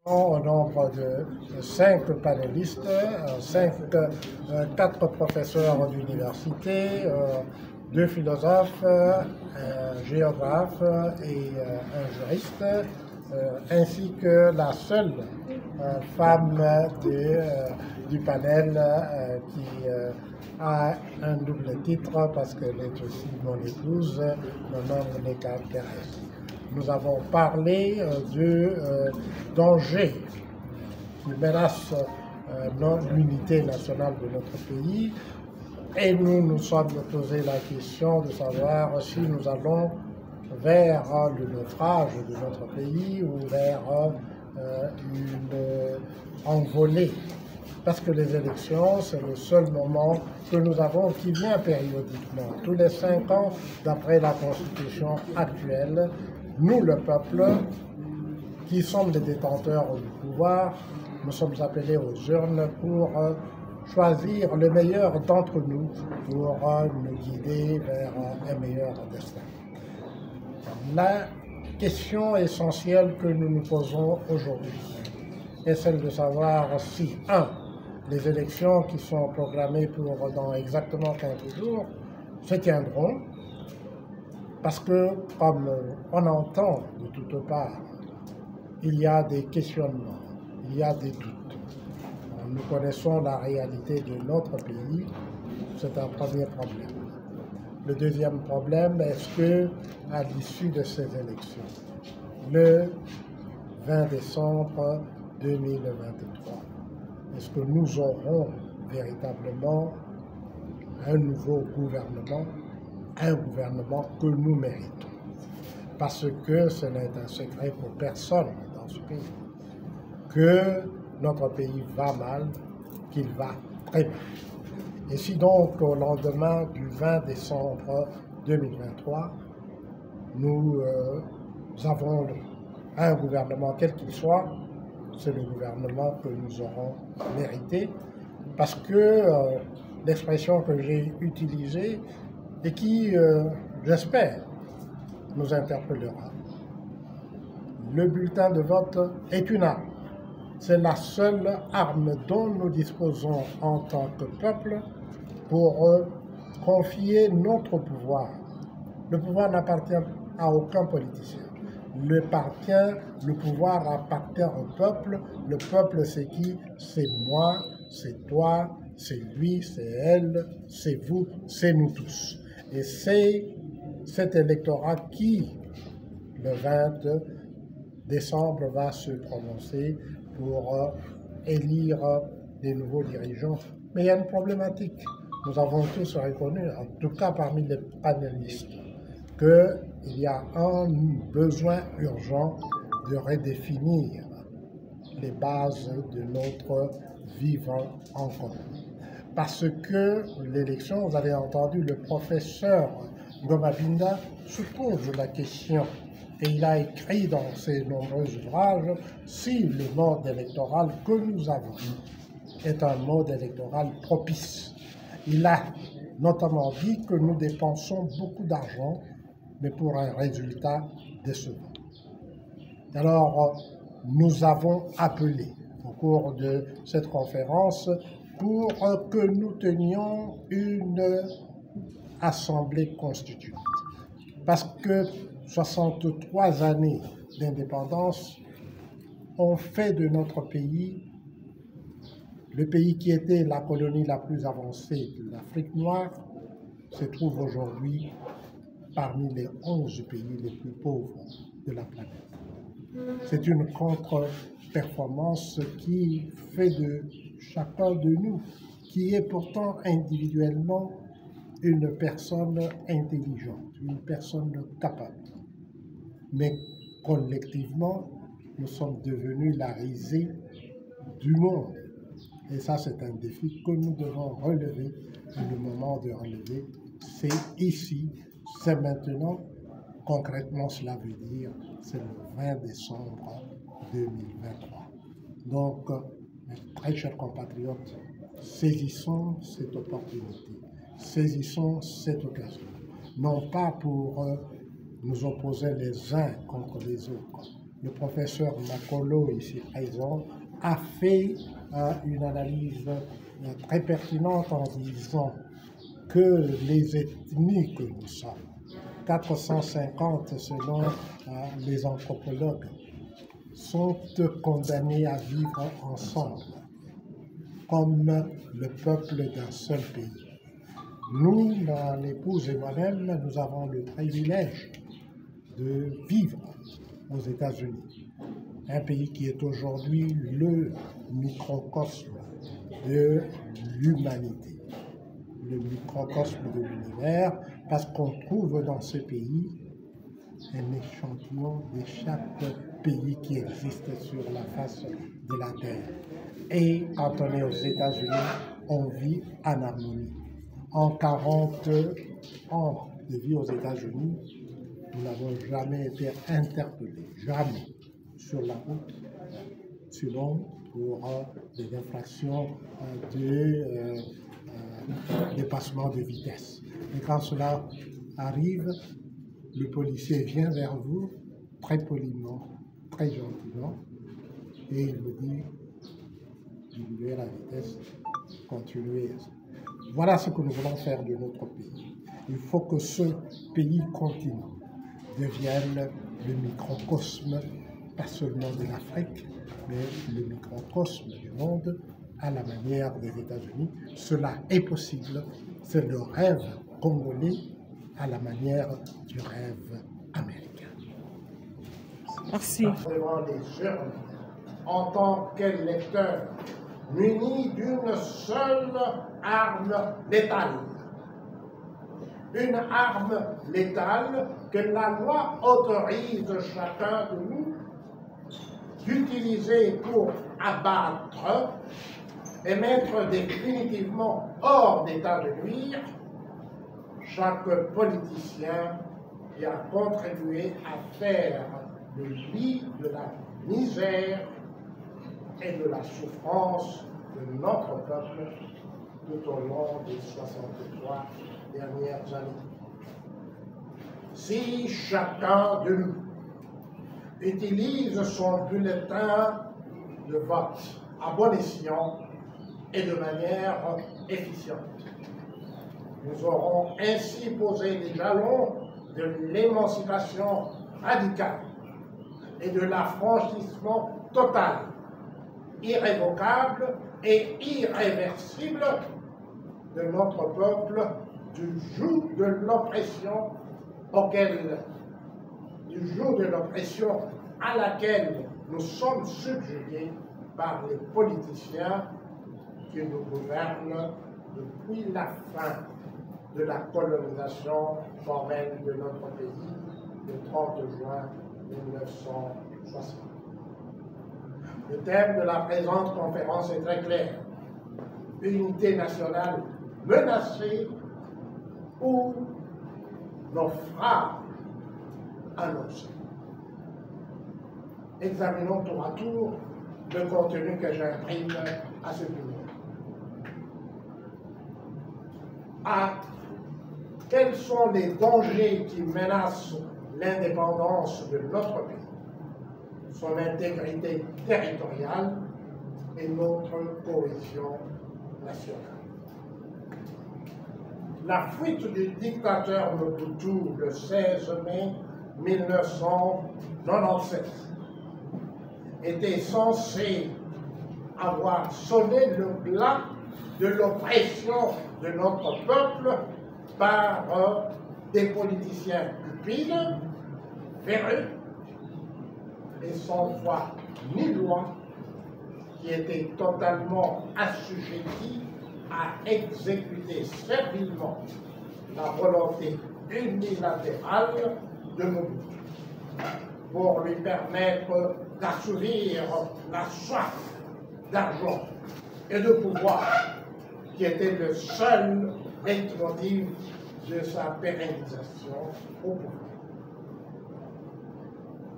Au nombre de 5 panélistes, 4 professeurs d'université, 2 philosophes, un géographe et un juriste, ainsi que la seule femme du panel qui a un double titre parce qu'elle est aussi mon épouse, mon nom n'est Thérèse. Nous avons parlé de dangers qui menacent l'unité nationale de notre pays et nous nous sommes posé la question de savoir si nous allons vers le naufrage de notre pays ou vers une envolée. Parce que les élections, c'est le seul moment que nous avons qui vient périodiquement. Tous les 5 ans, d'après la Constitution actuelle, nous, le peuple, qui sommes les détenteurs du pouvoir, nous sommes appelés aux urnes pour choisir le meilleur d'entre nous pour nous guider vers un meilleur destin. La question essentielle que nous nous posons aujourd'hui est celle de savoir si, les élections qui sont programmées pour dans exactement 15 jours se tiendront, parce que, comme on entend de toutes parts, il y a des questionnements, il y a des doutes. Nous connaissons la réalité de notre pays, c'est un premier problème. Le deuxième problème, est-ce que, à l'issue de ces élections, le 20 décembre 2023, est-ce que nous aurons véritablement un nouveau gouvernement, un gouvernement que nous méritons? Parce que ce n'est un secret pour personne dans ce pays, que notre pays va mal, qu'il va très mal. Et si donc au lendemain du 20 décembre 2023, nous avons un gouvernement quel qu'il soit, c'est le gouvernement que nous aurons mérité, parce que l'expression que j'ai utilisée et qui, j'espère, nous interpellera. Le bulletin de vote est une arme. C'est la seule arme dont nous disposons en tant que peuple pour confier notre pouvoir. Le pouvoir n'appartient à aucun politicien. Le pouvoir appartient au peuple. Le peuple, c'est qui? C'est moi, c'est toi, c'est lui, c'est elle, c'est vous, c'est nous tous. Et c'est cet électorat qui, le 20 décembre, va se prononcer pour élire des nouveaux dirigeants. Mais il y a une problématique. Nous avons tous reconnu, en tout cas parmi les panélistes, qu'il y a un besoin urgent de redéfinir les bases de notre vivre en commun. Parce que l'élection, vous avez entendu le professeur Ngoma-Binda se pose la question, et il a écrit dans ses nombreux ouvrages, si le mode électoral que nous avons est un mode électoral propice. Il a notamment dit que nous dépensons beaucoup d'argent, mais pour un résultat décevant. Alors, nous avons appelé au cours de cette conférence pour que nous tenions une assemblée constituante. Parce que 63 années d'indépendance ont fait de notre pays le pays qui était la colonie la plus avancée de l'Afrique noire, se trouve aujourd'hui parmi les 11 pays les plus pauvres de la planète. C'est une contre-performance qui fait de chacun de nous, qui est pourtant individuellement une personne intelligente, une personne capable. Mais collectivement, nous sommes devenus la risée du monde. Et ça, c'est un défi que nous devons relever. Et le moment de relever, c'est ici, c'est maintenant. Concrètement, cela veut dire, c'est le 20 décembre 2023. Donc, mes très chers compatriotes, saisissons cette opportunité, saisissons cette occasion. Non pas pour nous opposer les uns contre les autres, le professeur Makolo, ici présent, a fait une analyse très pertinente en disant que les ethnies que nous sommes, 450 selon les anthropologues, sont condamnées à vivre ensemble comme le peuple d'un seul pays. Nous, mon épouse et moi-même, nous avons le privilège de vivre aux États-Unis, un pays qui est aujourd'hui le microcosme de l'humanité, le microcosme de l'univers, parce qu'on trouve dans ce pays un échantillon de chaque pays qui existe sur la face de la Terre. Et quand on est aux États-Unis, on vit en harmonie. En 40 ans de vie aux États-Unis, nous n'avons jamais été interpellés, jamais, sur la route, sinon pour des infractions de dépassement de vitesse. Et quand cela arrive, le policier vient vers vous, très poliment, très gentiment, et il vous dit, diminuez la vitesse, continuez. Voilà ce que nous voulons faire de notre pays. Il faut que ce pays continent devienne le microcosme, pas seulement de l'Afrique, mais le microcosme du monde, à la manière des États-Unis. Cela est possible, c'est le rêve congolais à la manière du rêve américain. Merci. Devant les urnes, en tant qu'électeur, muni d'une seule arme létale. Une arme létale que la loi autorise chacun de nous d'utiliser pour abattre et mettre définitivement hors d'état de nuire chaque politicien qui a contribué à faire le lit de la misère et de la souffrance de notre peuple tout au long des 63 dernières années. Si chacun de nous utilise son bulletin de vote à bon escient et de manière efficiente, nous aurons ainsi posé les jalons de l'émancipation radicale et de l'affranchissement total, irrévocable et irréversible de notre peuple du joug de l'oppression à laquelle nous sommes subjugués par les politiciens qui nous gouvernent depuis la fin de la colonisation formelle de notre pays le 30 juin 1960. Le thème de la présente conférence est très clair. Unité nationale menacée ou naufrage annoncé. Examinons tour à tour le contenu que j'imprime à ce numéro. Quels sont les dangers qui menacent l'indépendance de notre pays, son intégrité territoriale et notre cohésion nationale? La fuite du dictateur Mobutu le 16 mai 1997 était censée avoir sonné le glas de l'oppression de notre peuple par des politiciens cupides, véreux et sans foi ni loi, qui étaient totalement assujettis à exécuter servilement la volonté unilatérale de Mobutu pour lui permettre d'assouvir la soif d'argent et de pouvoir qui était le seul leitmotiv de sa pérennisation au pouvoir.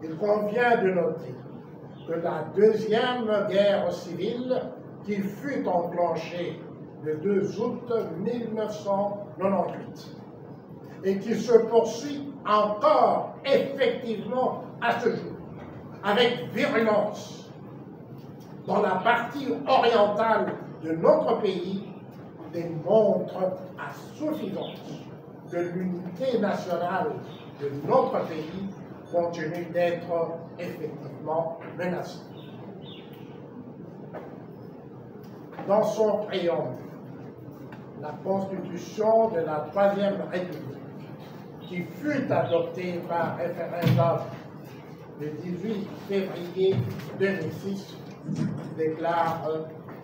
Il convient de noter que la deuxième guerre civile qui fut enclenchée le 2 août 1998 et qui se poursuit encore effectivement à ce jour avec virulence dans la partie orientale de notre pays démontre à suffisance que l'unité nationale de notre pays continue d'être effectivement menacée. Dans son préambule, la Constitution de la Troisième République, qui fut adoptée par référendum le 18 février 2006, déclare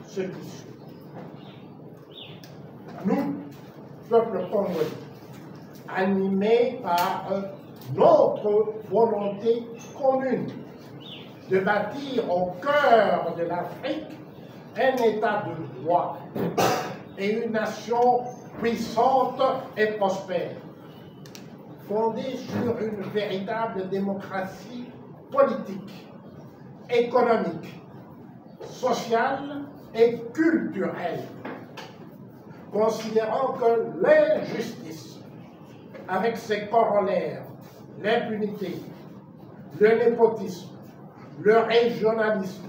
ceci. Nous, peuple congolais, animés par notre volonté commune de bâtir au cœur de l'Afrique un État de droit et une nation puissante et prospère, fondée sur une véritable démocratie politique, économique, sociale et culturelle, considérant que l'injustice, avec ses corollaires, l'impunité, le népotisme, le régionalisme,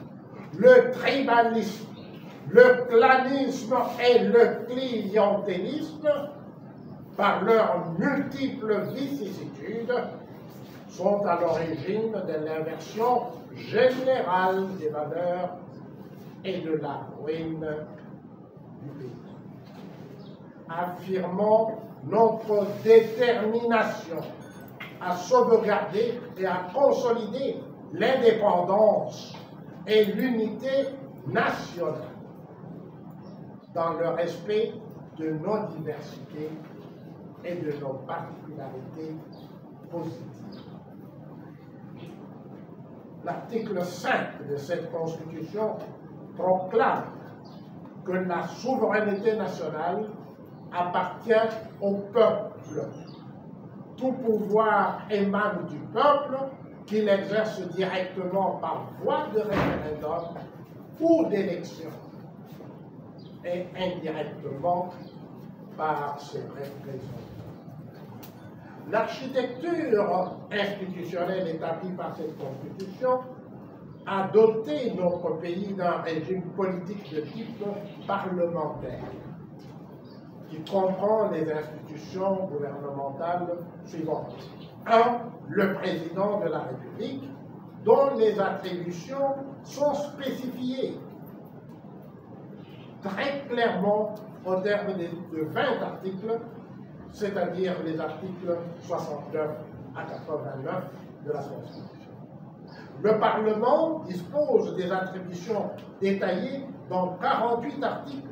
le tribalisme, le clanisme et le clientélisme, par leurs multiples vicissitudes, sont à l'origine de l'inversion générale des valeurs et de la ruine du pays. Affirmons notre détermination à sauvegarder et à consolider l'indépendance et l'unité nationale dans le respect de nos diversités et de nos particularités positives. L'article 5 de cette Constitution proclame que la souveraineté nationale appartient au peuple. Tout pouvoir émane du peuple, qu'il exerce directement par voie de référendum ou d'élection, et indirectement par ses représentants. L'architecture institutionnelle établie par cette Constitution a doté notre pays d'un régime politique de type parlementaire, qui comprend les institutions gouvernementales suivantes. 1. Le président de la République, dont les attributions sont spécifiées très clairement au terme de 20 articles, c'est-à-dire les articles 69 à 89 de la Constitution. Le Parlement dispose des attributions détaillées dans 48 articles,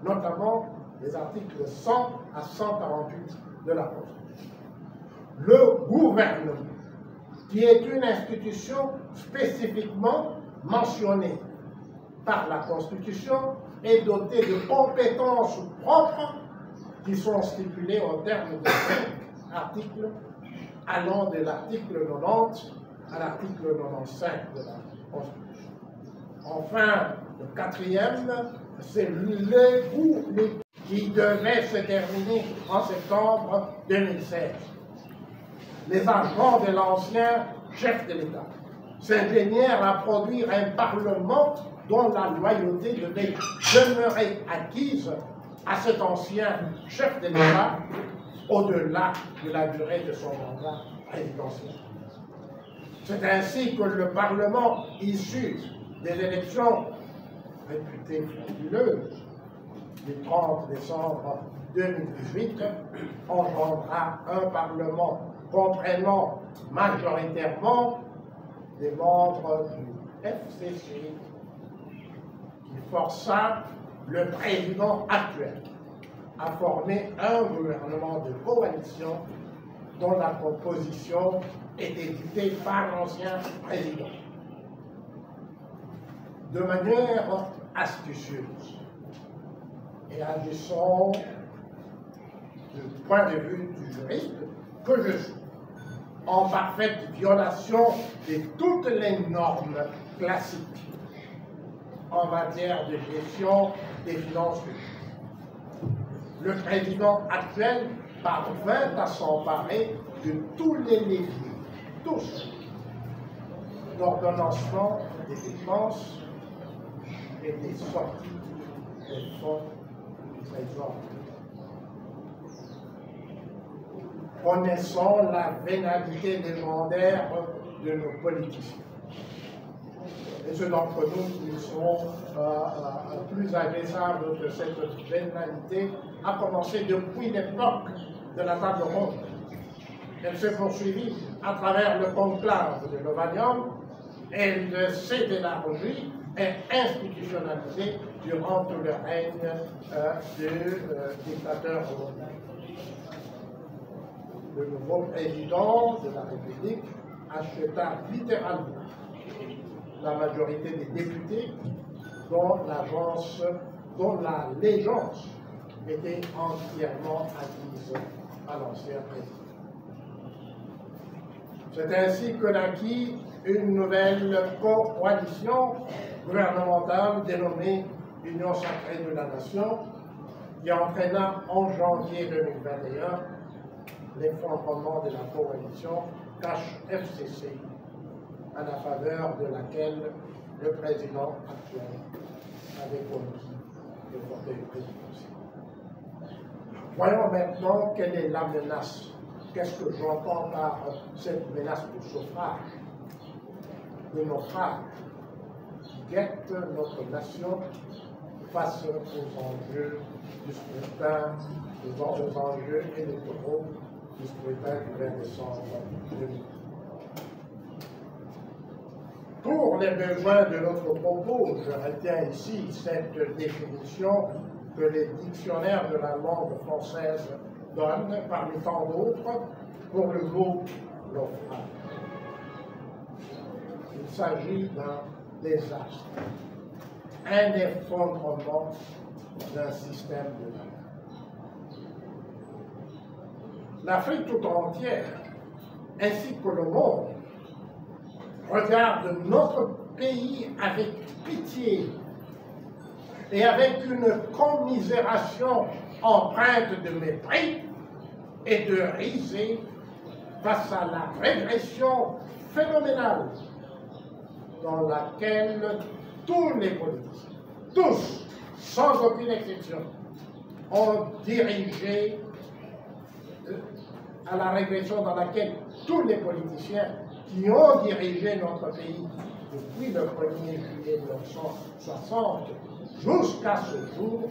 notamment les articles 100 à 148 de la Constitution. Le gouvernement, qui est une institution spécifiquement mentionnée par la Constitution, est doté de compétences propres qui sont stipulées au terme de 5 articles, allant de l'article 90 à l'article 95 de la Constitution. Enfin, le quatrième, c'est le qui devait se terminer en septembre 2016. Les agents de l'ancien chef de l'État s'ingénièrent à produire un Parlement dont la loyauté devait demeurer acquise à cet ancien chef de l'État au-delà de la durée de son mandat présidentiel. C'est ainsi que le Parlement issu des élections réputées frauduleuses du 30 décembre 2018 engendra un Parlement comprenant majoritairement des membres du FCC, qui força le président actuel à former un gouvernement de coalition dont la composition était dictée par l'ancien président. De manière astucieuse et agissant du point de vue du juriste que je suis, en parfaite violation de toutes les normes classiques en matière de gestion des finances publiques. Le président actuel parvint à s'emparer de tous les leviers, tous, l'ordonnancement des dépenses et des sorties des fonds du Trésor. Connaissons la vénalité légendaire de nos politiciens. Et ceux d'entre nous qui sont plus agressables de cette vénalité a commencé depuis l'époque de la table ronde. Elle s'est poursuivie à travers le conclave de Lovanium. Elle s'est élargie et institutionnalisée durant tout le règne du dictateur Romain. Le nouveau président de la République acheta littéralement la majorité des députés dont l'allégeance était entièrement acquise à l'ancien président. C'est ainsi que naquit une nouvelle coalition gouvernementale dénommée Union sacrée de la Nation, qui entraîna en janvier 2021 l'effondrement de la coalition CACH-FCC, à la faveur de laquelle le président actuel avait conquis le fauteuil présidentiel. Voyons maintenant quelle est la menace. Qu'est-ce que j'entends par cette menace de chauffage, de naufrage, qui guette notre nation face aux enjeux du scrutin, aux enjeux électoraux du scrutin du 20 décembre 2020. Pour les besoins de notre propos, je retiens ici cette définition que les dictionnaires de la langue française donnent, parmi tant d'autres, pour le mot naufrage. Il s'agit d'un désastre, un effondrement d'un système de valeurs. L'Afrique tout entière, ainsi que le monde, regarde notre pays avec pitié et avec une commisération empreinte de mépris et de risée face à la régression phénoménale dans laquelle tous les politiciens, tous, sans aucune exception, ont dirigé à la régression dans laquelle tous les politiciens qui ont dirigé notre pays depuis le 1er juillet 1960 jusqu'à ce jour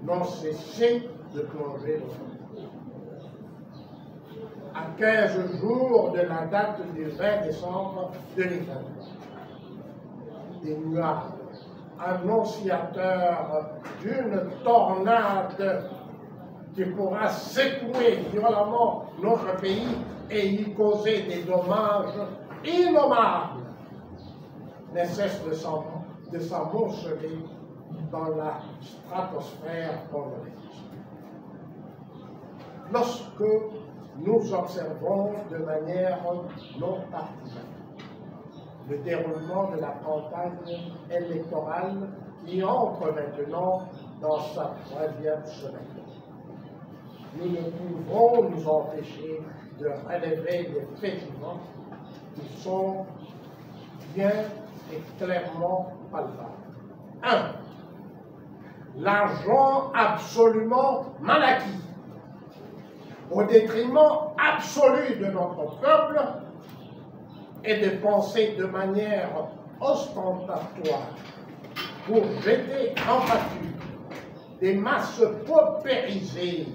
n'ont cessé de plonger dans le pays. À 15 jours de la date du 20 décembre 2023, des nuages annonciateurs d'une tornade qui pourra secouer violemment notre pays et y causer des dommages innommables, ne cessent de s'amonceler dans la stratosphère congolaise. Lorsque nous observons de manière non partisane le déroulement de la campagne électorale qui entre maintenant dans sa 3e semaine, nous ne pouvons nous empêcher de relever des faits vivants qui sont bien et clairement palpables. 1. L'argent absolument mal acquis, au détriment absolu de notre peuple, est dépensé de manière ostentatoire pour jeter en pâture des masses paupérisées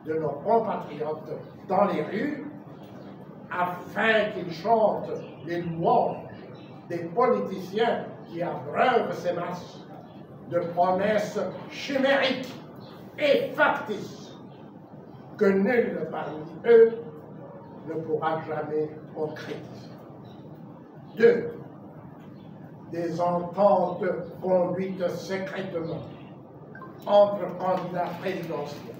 de nos compatriotes dans les rues afin qu'ils chantent les louanges des politiciens qui abreuvent ces masses de promesses chimériques et factices que nul parmi eux ne pourra jamais concrétiser. 2. Des ententes conduites secrètement entre candidats présidentiels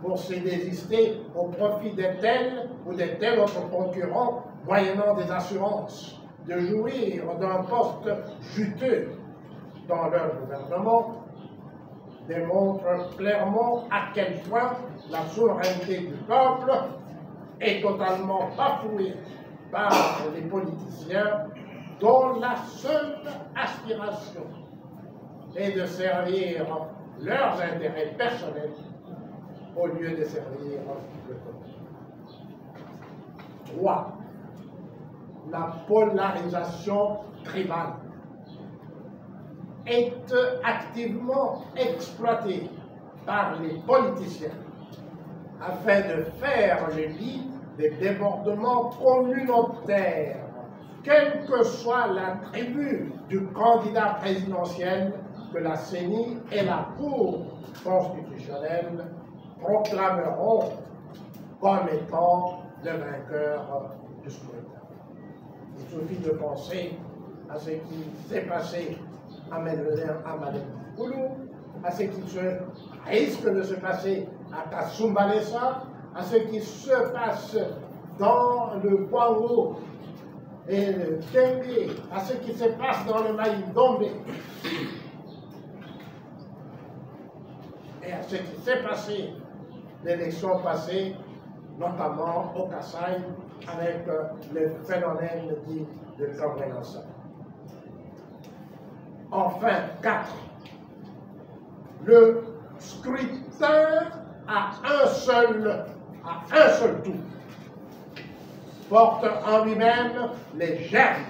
pour se désister au profit de tel ou de tel autre concurrent, moyennant des assurances de jouir d'un poste juteux dans leur gouvernement, démontre clairement à quel point la souveraineté du peuple est totalement bafouée par les politiciens dont la seule aspiration est de servir leurs intérêts personnels au lieu de servir le peuple. 3. La polarisation tribale est activement exploitée par les politiciens afin de faire le lit des débordements communautaires, quelle que soit la tribu du candidat présidentiel que la CENI et la Cour constitutionnelle proclameront comme étant le vainqueur du scrutin. Il suffit de penser à ce qui s'est passé à Malem-Koulou, à ce qui risque de se passer à Kasumbalesa, à ce qui se passe dans le Kwango et le Tembe, à ce qui se passe dans le Maï-Dombe, et à ce qui s'est passé l'élection passée, notamment au Kasaï, avec le phénomène dit de Kamwenansa. Enfin, 4. Le scrutin à un seul tour porte en lui-même les germes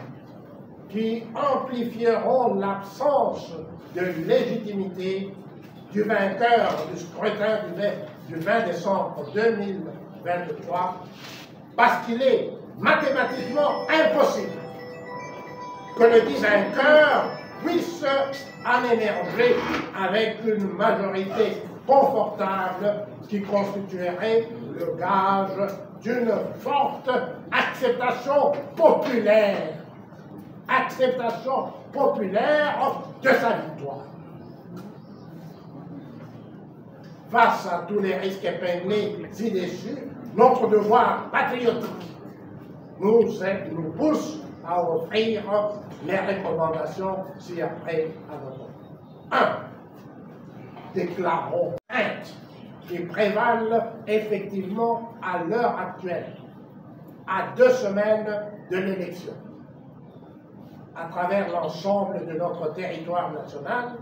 qui amplifieront l'absence de légitimité du vainqueur du scrutin du 20 décembre 2023, parce qu'il est mathématiquement impossible que le dit vainqueur puisse en émerger avec une majorité confortable qui constituerait le gage d'une forte acceptation populaire de sa victoire. Face à tous les risques épinglés ci-dessus, notre devoir patriotique nous pousse à offrir les recommandations ci-après à notre 1. Déclarons craintes qui prévalent effectivement à l'heure actuelle, à 2 semaines de l'élection, à travers l'ensemble de notre territoire national,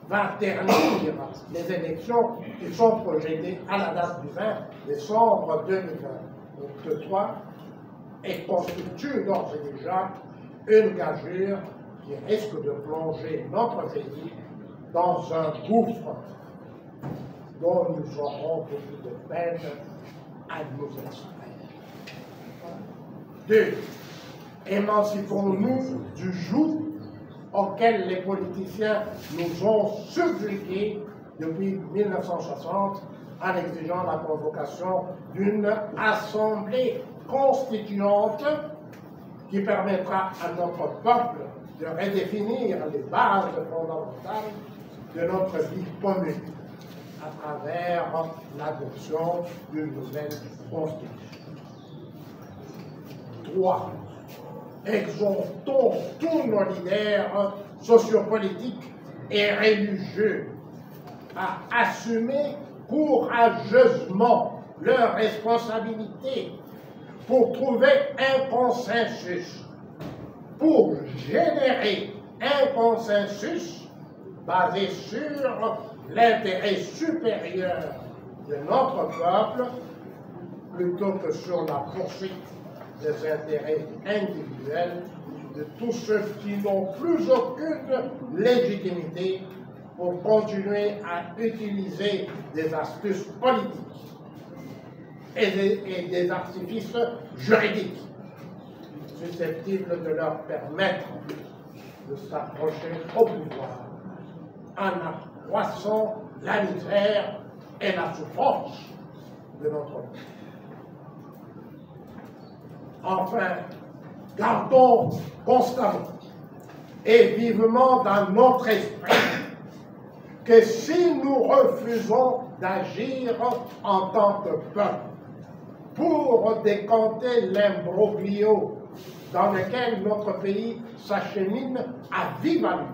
va ternir les élections qui sont projetées à la date du 20 décembre 2023 et constitue d'ores et déjà une gageure qui risque de plonger notre pays dans un gouffre dont nous aurons beaucoup de peine à nous extraire. 2. Émancipons-nous du joug auquel les politiciens nous ont subjugués depuis 1960 en exigeant la convocation d'une assemblée constituante qui permettra à notre peuple de redéfinir les bases fondamentales de notre vie commune à travers l'adoption d'une nouvelle constitution. 3. Exhortons tous nos leaders sociopolitiques et religieux à assumer courageusement leurs responsabilités pour trouver un consensus, pour générer un consensus basé sur l'intérêt supérieur de notre peuple plutôt que sur la poursuite des intérêts individuels de tous ceux qui n'ont plus aucune légitimité pour continuer à utiliser des astuces politiques et des artifices juridiques susceptibles de leur permettre de s'approcher au pouvoir en accroissant la misère et la souffrance de notre pays. Enfin, gardons constamment et vivement dans notre esprit que si nous refusons d'agir en tant que peuple pour décanter l'imbroglio dans lequel notre pays s'achemine à vive allure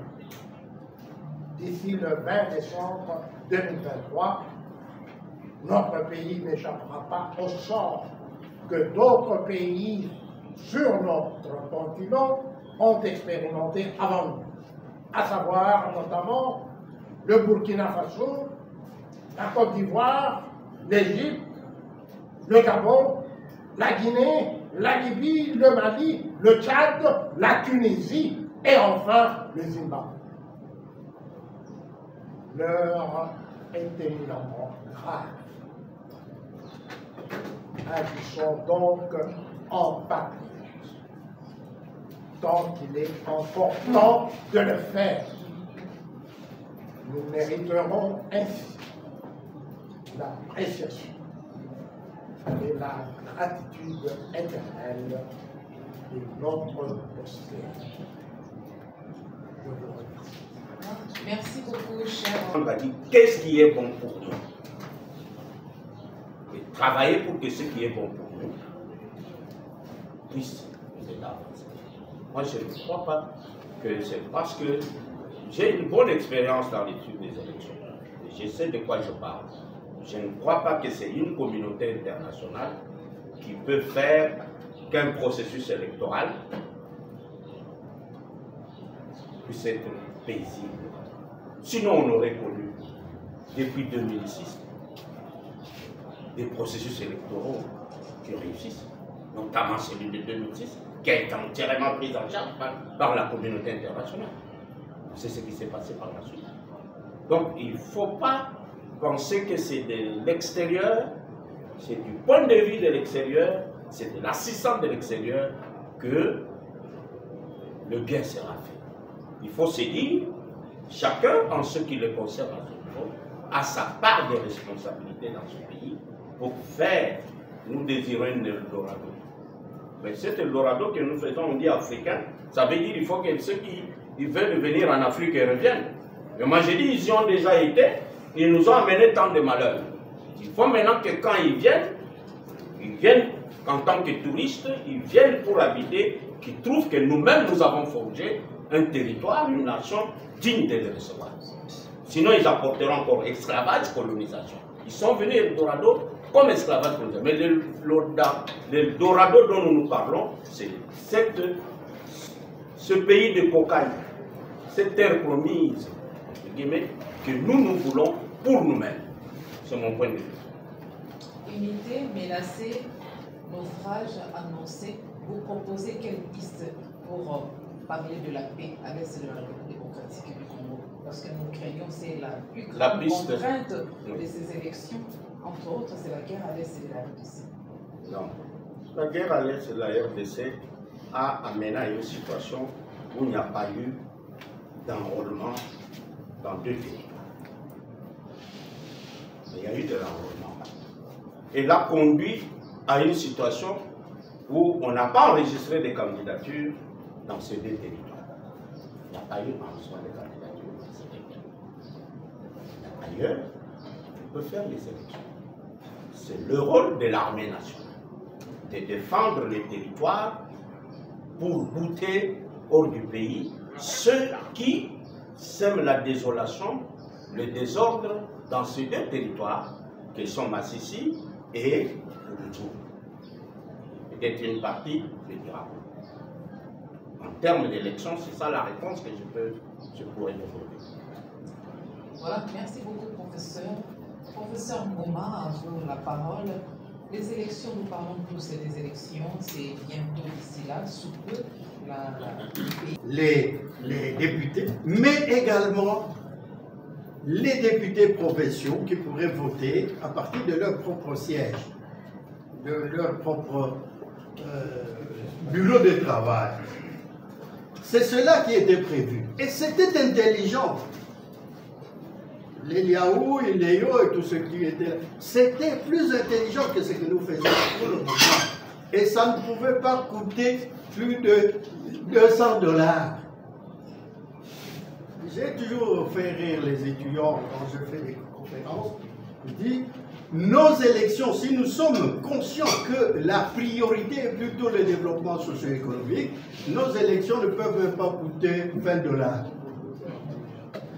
d'ici le 20 décembre 2023, notre pays n'échappera pas au sort que d'autres pays sur notre continent ont expérimenté avant nous, à savoir notamment le Burkina Faso, la Côte d'Ivoire, l'Égypte, le Gabon, la Guinée, la Libye, le Mali, le Tchad, la Tunisie et enfin le Zimbabwe. L'heure est éminemment grave. Agissons donc en patriotes, tant qu'il est encore temps de le faire. Nous mériterons ainsi l'appréciation et la gratitude éternelle de notre postérité. Je vous remercie. Merci beaucoup, cher. On va dire qu'est-ce qui est bon pour nous. Et travailler pour que ce qui est bon pour nous puisse nous aider à avancer. Moi, je ne crois pas que c'est parce que j'ai une bonne expérience dans l'étude des élections. Et je sais de quoi je parle. Je ne crois pas que c'est une communauté internationale qui peut faire qu'un processus électoral puisse être paisible. Sinon, on aurait connu, depuis 2006, des processus électoraux qui réussissent, notamment celui de 2006, qui a été entièrement pris en charge par la communauté internationale. C'est ce qui s'est passé par la suite. Donc, il ne faut pas penser que c'est de l'extérieur, c'est du point de vue de l'extérieur, c'est de l'assistance de l'extérieur que le bien sera fait. Il faut se dire, chacun, en ce qui le concerne à son niveau, a sa part de responsabilité dans ce pays pour faire, nous désirons un Eldorado. Mais cet Eldorado que nous faisons, on dit africain, ça veut dire qu'il faut que ceux qui veulent venir en Afrique reviennent. Mais moi je dis, ils y ont déjà été, ils nous ont amené tant de malheurs. Il faut maintenant que quand ils viennent en tant que touristes, ils viennent pour habiter, qu'ils trouvent que nous-mêmes nous avons forgé un territoire, une nation digne de les recevoir. Sinon, ils apporteront encore esclavage, colonisation. Ils sont venus à Eldorado comme esclavage, colonisation. Mais l'Eldorado dont nous parlons, c'est ce pays de cocaïne, cette terre promise, que nous voulons pour nous-mêmes. C'est mon point de vue. Unité, menacée, naufrage annoncé, vous proposez quelle piste pour parler de la paix à l'est de la République démocratique du Congo? Parce que nous craignons, c'est la plus grande contrainte de ces élections, entre autres, c'est la guerre à l'est de la RDC. Non. La guerre à l'est de la RDC a amené à une situation où il n'y a pas eu d'enrôlement dans deux territoires. Il y a eu de l'enrôlement. Et l'a conduit à une situation où on n'a pas enregistré des candidatures dans ces deux territoires. Il n'y a pas eu d'enregistrement de candidatures dans ces deux territoires. Ailleurs, on peut faire les élections. C'est le rôle de l'armée nationale de défendre les territoires pour bouter hors du pays ceux qui sèment la désolation, le désordre dans ces deux territoires qui sont Massissi et Rutshuru. Peut-être une partie le dira. En termes d'élection, c'est ça la réponse que je pourrais donner. Voilà, merci beaucoup, professeur. Professeur Mboma, à vous la parole. Les élections, nous parlons tous des élections, c'est bientôt d'ici là, sous peu, les députés, mais également les députés provinciaux qui pourraient voter à partir de leur propre siège, de leur propre bureau de travail. C'est cela qui était prévu. Et c'était intelligent. Les Liaou, les Léo et tout ce qui était là, c'était plus intelligent que ce que nous faisions pour le moment. Et ça ne pouvait pas coûter plus de $200. J'ai toujours fait rire les étudiants quand je fais des conférences. Je dis, nos élections, si nous sommes conscients que la priorité est plutôt le développement socio-économique, nos élections ne peuvent pas coûter $20.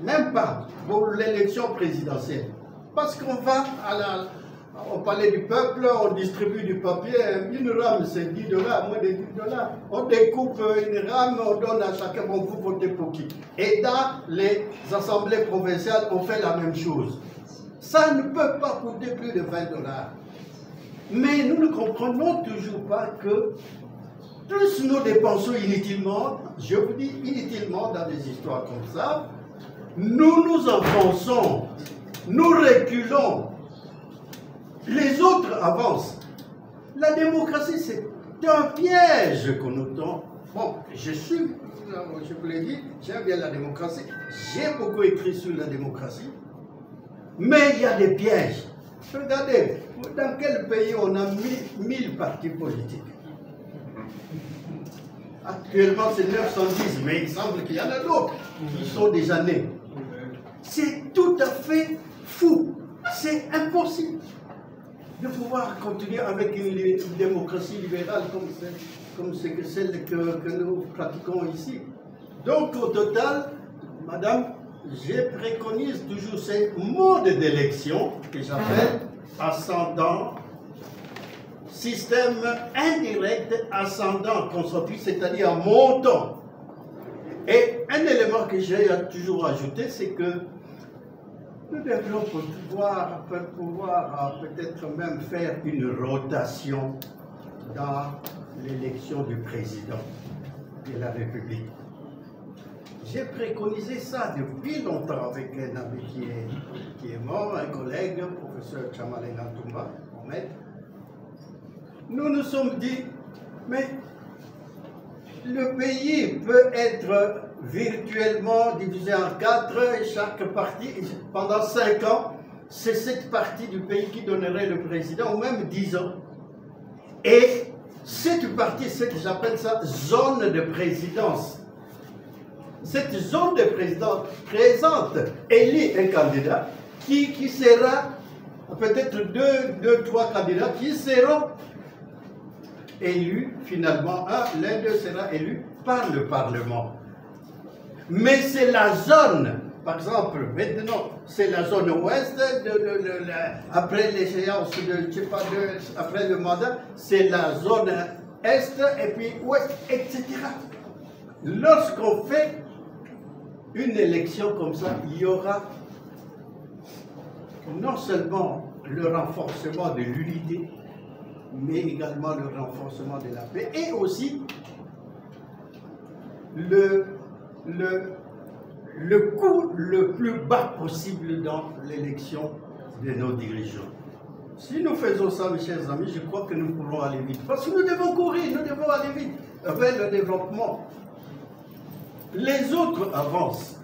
Même pas pour l'élection présidentielle. Parce qu'on va On parlait du peuple, on distribue du papier, une rame c'est 10 $, moins de 10 $. On découpe une rame, on donne à chacun, bon, vous votez pour qui. Et dans les assemblées provinciales, on fait la même chose. Ça ne peut pas coûter plus de 20 $. Mais nous ne comprenons toujours pas que plus nous dépensons inutilement, je vous dis inutilement dans des histoires comme ça, nous nous enfonçons, nous reculons. Les autres avancent. La démocratie, c'est un piège qu'on nous tend. Bon, je vous l'ai dit, j'aime bien la démocratie. J'ai beaucoup écrit sur la démocratie. Mais il y a des pièges. Regardez, dans quel pays on a 1000 partis politiques? Actuellement, c'est 910, mais il semble qu'il y en a d'autres qui sont déjà nés. C'est tout à fait fou. C'est impossible de pouvoir continuer avec une démocratie libérale comme celle que nous pratiquons ici. Donc, au total, madame, je préconise toujours ces modes d'élection que j'appelle ascendant, système indirect ascendant consensus, c'est-à-dire montant. Et un élément que j'ai toujours ajouté, c'est que nous devrions pouvoir peut-être même faire une rotation dans l'élection du président de la République. J'ai préconisé ça depuis longtemps avec un ami qui est mort, un collègue, professeur Tchamaleng Antoumba, mon maître. Nous nous sommes dit, mais le pays peut être virtuellement divisé en 4 et chaque parti, pendant 5 ans, c'est cette partie du pays qui donnerait le président, ou même 10 ans. Et cette partie, j'appelle ça zone de présidence. Cette zone de présidence présente, élit un candidat qui sera, peut-être 2-3 candidats qui seront élus, finalement, l'un d'eux sera élu par le Parlement. Mais c'est la zone, par exemple, maintenant, c'est la zone ouest, après l'échéance après le mandat, c'est la zone est, et puis ouest, etc. Lorsqu'on fait une élection comme ça, il y aura non seulement le renforcement de l'unité, mais également le renforcement de la paix, et aussi le coût le plus bas possible dans l'élection de nos dirigeants. Si nous faisons ça, mes chers amis, je crois que nous pourrons aller vite. Parce que nous devons courir, nous devons aller vite vers le développement. Les autres avancent.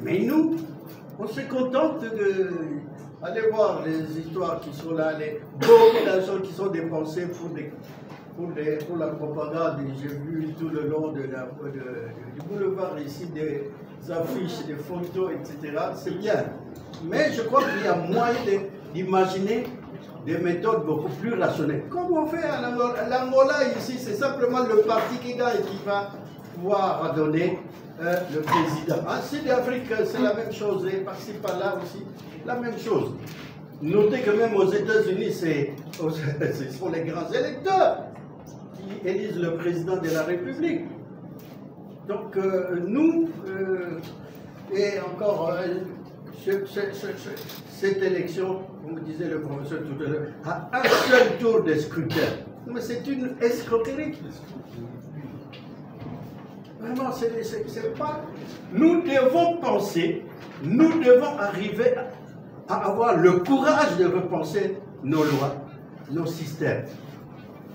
Mais nous, on se contente d'aller voir les histoires qui sont là, les beaucoup d'argent qui sont dépensés pour la propagande. J'ai vu tout le long du boulevard ici des affiches, des photos, etc. C'est bien. Mais je crois qu'il y a moyen d'imaginer des méthodes beaucoup plus rationnelles. Comme on fait à l'Angola ici, c'est simplement le parti qui gagne qui va pouvoir donner le président. En Sud-Afrique, c'est la même chose, et par-ci par-là aussi, la même chose. Notez que même aux États-Unis, ce sont les grands électeurs qui élisent le président de la République. Donc nous, et encore, cette élection, comme disait le professeur tout à l'heure, a un seul tour de scrutin. Mais c'est une escroquerie. Vraiment, c'est pas... Nous devons penser, nous devons arriver à avoir le courage de repenser nos lois, nos systèmes.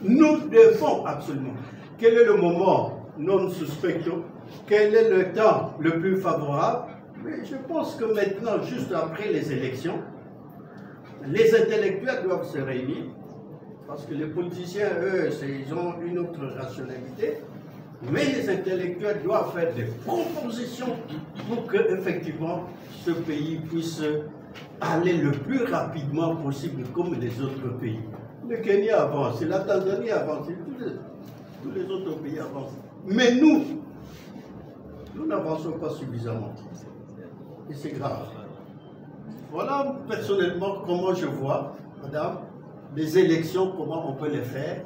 Nous devons absolument. Quel est le moment non suspecto? Quel est le temps le plus favorable? Mais je pense que maintenant, juste après les élections, les intellectuels doivent se réunir, parce que les politiciens, eux, ils ont une autre rationalité. Mais les intellectuels doivent faire des propositions pour que, effectivement, ce pays puisse aller le plus rapidement possible comme les autres pays. Le Kenya avance, la Tanzanie avance, tous les autres pays avancent. Mais nous n'avançons pas suffisamment. Et c'est grave. Voilà personnellement comment je vois madame, les élections, comment on peut les faire?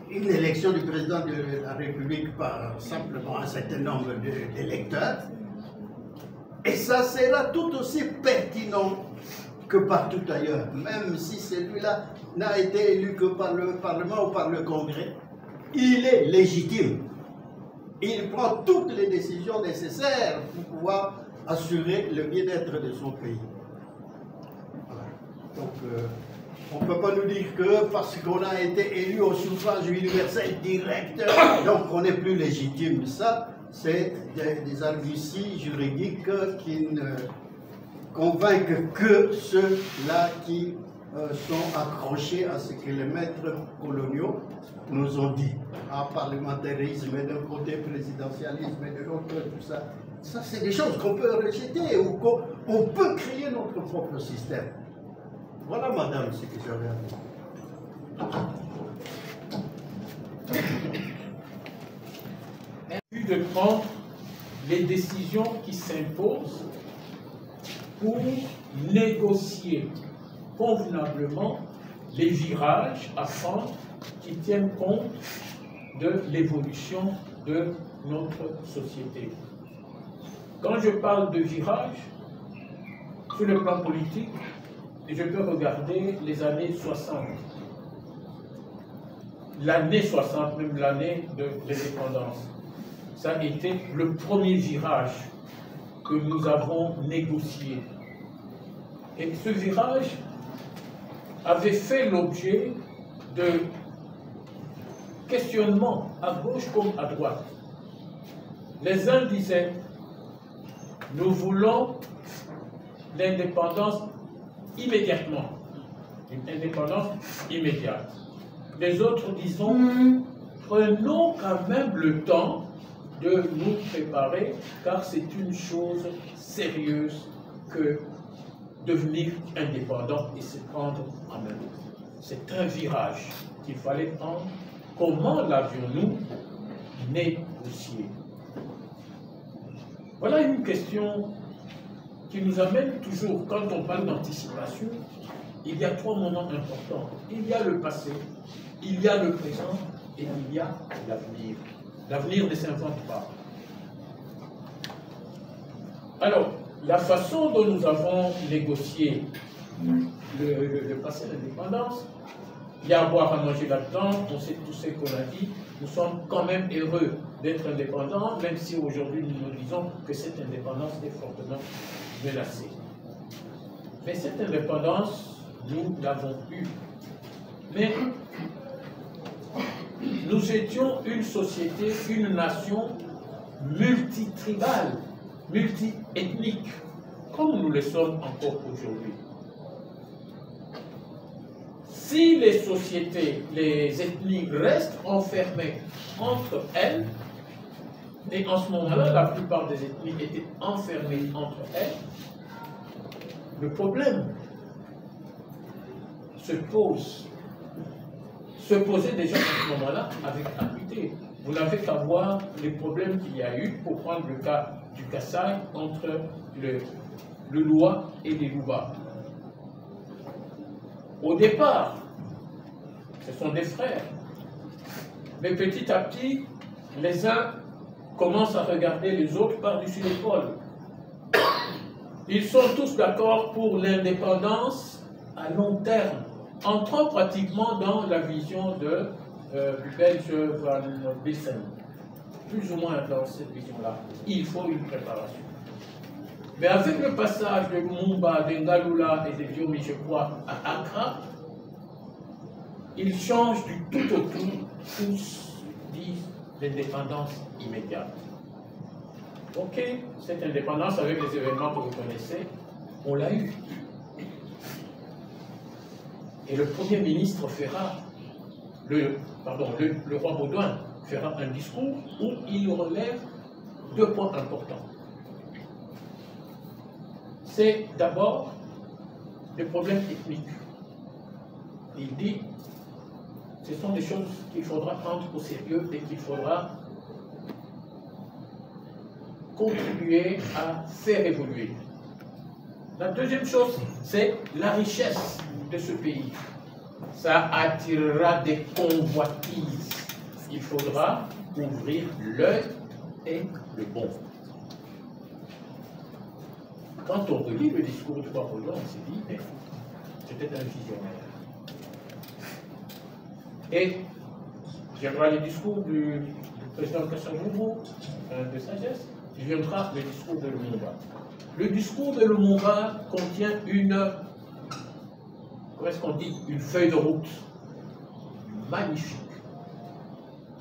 Une élection du président de la République par simplement un certain nombre d'électeurs. Et ça sera tout aussi pertinent que partout ailleurs, même si celui-là n'a été élu que par le Parlement ou par le Congrès. Il est légitime. Il prend toutes les décisions nécessaires pour pouvoir assurer le bien-être de son pays. Voilà. Donc, on ne peut pas nous dire que parce qu'on a été élu au suffrage universel direct, donc on est plus légitime. Ça, c'est des arguties juridiques qui ne convainquent que ceux-là qui sont accrochés à ce que les maîtres coloniaux nous ont dit. Parlementarisme d'un côté, présidentialisme de l'autre, tout ça. Ça, c'est des choses qu'on peut rejeter ou qu'on peut créer notre propre système. Voilà, madame, ce que j'avais à dire. De prendre les décisions qui s'imposent pour négocier convenablement les virages à prendre qui tiennent compte de l'évolution de notre société. Quand je parle de virage, sur le plan politique, je peux regarder les années 60. L'année 60, même l'année de l'indépendance. Ça a été le premier virage que nous avons négocié. Et ce virage avait fait l'objet de questionnements à gauche comme à droite. Les uns disaient, nous voulons l'indépendance immédiatement, une indépendance immédiate. Les autres disons, prenons quand même le temps de nous préparer, car c'est une chose sérieuse que devenir indépendant et se prendre en main. C'est un virage qu'il fallait prendre. Comment l'avions-nous négocié? Voilà une question qui nous amène toujours, quand on parle d'anticipation, il y a trois moments importants. Il y a le passé, il y a le présent et il y a l'avenir. L'avenir ne s'invente pas. Alors, la façon dont nous avons négocié le passé de l'indépendance, il y a à boire, à manger là-dedans, on sait tout ce qu'on a dit, nous sommes quand même heureux d'être indépendants, même si aujourd'hui nous nous disons que cette indépendance est fortement menacée. Mais cette indépendance, nous l'avons eue. Mais nous étions une société, une nation multitribale, multi-ethnique, comme nous le sommes encore aujourd'hui. Si les sociétés, les ethnies restent enfermées entre elles, et en ce moment-là, la plupart des ethnies étaient enfermées entre elles, le problème se posait déjà à ce moment-là avec acuité. Vous n'avez qu'à voir les problèmes qu'il y a eu, pour prendre le cas du Kassai, entre le Loua et les Louba. Au départ, ce sont des frères. Mais petit à petit, les uns commencent à regarder les autres par-dessus l'épaule. Ils sont tous d'accord pour l'indépendance à long terme, entrant pratiquement dans la vision du Belge Van Bissen. Plus ou moins dans cette vision-là. Il faut une préparation. Mais avec le passage de Mumba, de Ngaloula et de Diomi, je crois, à Accra, ils changent du tout au tout, tous disent l'indépendance immédiate. Ok, cette indépendance avec les événements que vous connaissez, on l'a eu. Et le Premier ministre fera, le roi Baudouin fera un discours où il relève deux points importants. C'est d'abord le problème ethnique. Il dit, ce sont des choses qu'il faudra prendre au sérieux et qu'il faudra contribuer à faire évoluer. La deuxième chose, c'est la richesse de ce pays. Ça attirera des convoitises. Il faudra ouvrir l'œil et le bon. Quand on relit le discours de Kwampolon, on s'est dit, mais c'était un visionnaire. Et viendra le discours du président Kassavubu de sagesse, il viendra le discours de Lumumba. Le discours de Lumumba contient une feuille de route magnifique,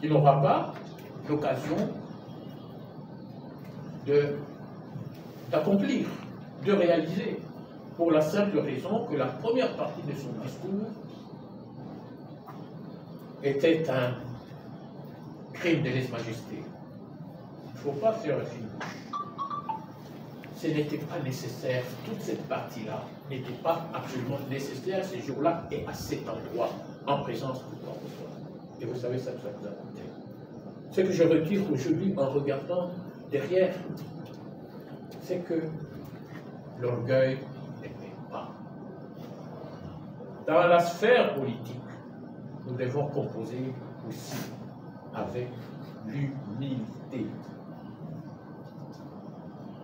qui n'aura pas l'occasion d'accomplir, de réaliser, pour la simple raison que la première partie de son discours était un crime de lèse-majesté. Il ne faut pas faire un film. Ce n'était pas nécessaire, toute cette partie-là n'était pas absolument nécessaire ces jours-là et à cet endroit, en présence de toi. Et vous savez ça que ça nous a coûté. Ce que je retire aujourd'hui en regardant derrière, c'est que l'orgueil ne paie pas. Dans la sphère politique, nous devons composer aussi avec l'humilité.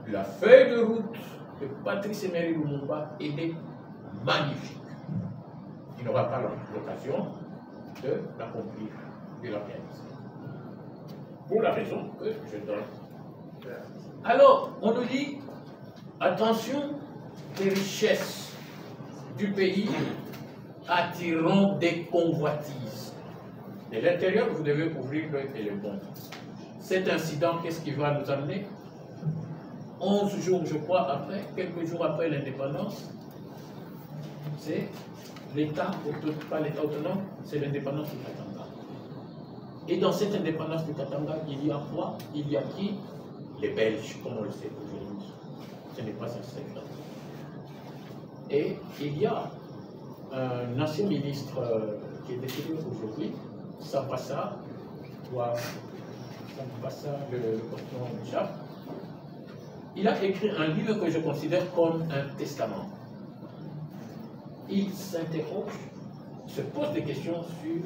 La feuille de route de Patrice Emery Lumumba est magnifique. Il n'aura pas l'occasion de l'accomplir, de l'organiser. Pour la raison que je donne. Alors, on nous dit, attention, les richesses du pays attireront des convoitises. De l'intérieur, vous devez ouvrir l'œil et le bon. Cet incident, qu'est-ce qui va nous amener? 11 jours, je crois, après, quelques jours après l'indépendance, c'est l'État, pas l'État autonome, c'est l'indépendance du Katanga. Et dans cette indépendance du Katanga, il y a quoi? Il y a qui? Les Belges, comme on le sait aujourd'hui. Ce n'est pas un secret. Et il y a un ancien ministre qui est décédé aujourd'hui, Sampassa, le continent du Tchad. Il a écrit un livre que je considère comme un testament. Il s'interroge, se pose des questions sur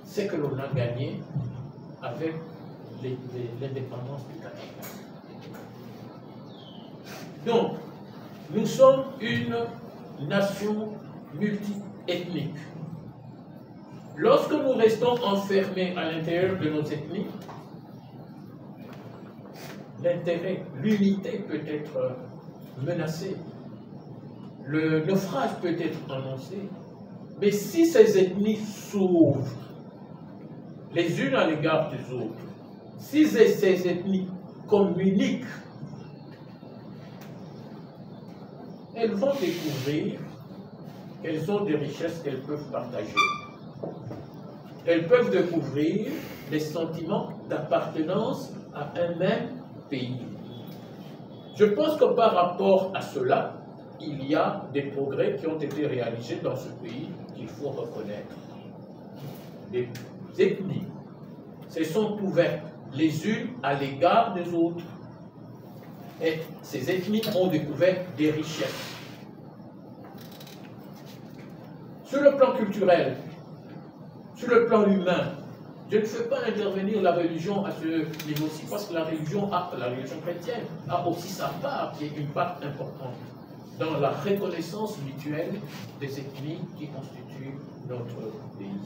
ce que l'on a gagné avec l'indépendance du Katanga. Donc, nous sommes une nation multi-ethnique. Lorsque nous restons enfermés à l'intérieur de nos ethnies, l'intérêt, l'unité peut être menacée, le naufrage peut être annoncé, mais si ces ethnies s'ouvrent les unes à l'égard des autres, si ces ethnies communiquent, elles vont découvrir qu'elles ont des richesses qu'elles peuvent partager. Elles peuvent découvrir les sentiments d'appartenance à un même pays. Je pense que par rapport à cela, il y a des progrès qui ont été réalisés dans ce pays qu'il faut reconnaître. Les ethnies se sont ouvertes les unes à l'égard des autres. Et ces ethnies ont découvert des richesses. Sur le plan culturel, sur le plan humain, je ne fais pas intervenir la religion à ce niveau-ci, parce que la religion chrétienne a aussi sa part, qui est une part importante, dans la reconnaissance mutuelle des ethnies qui constituent notre pays.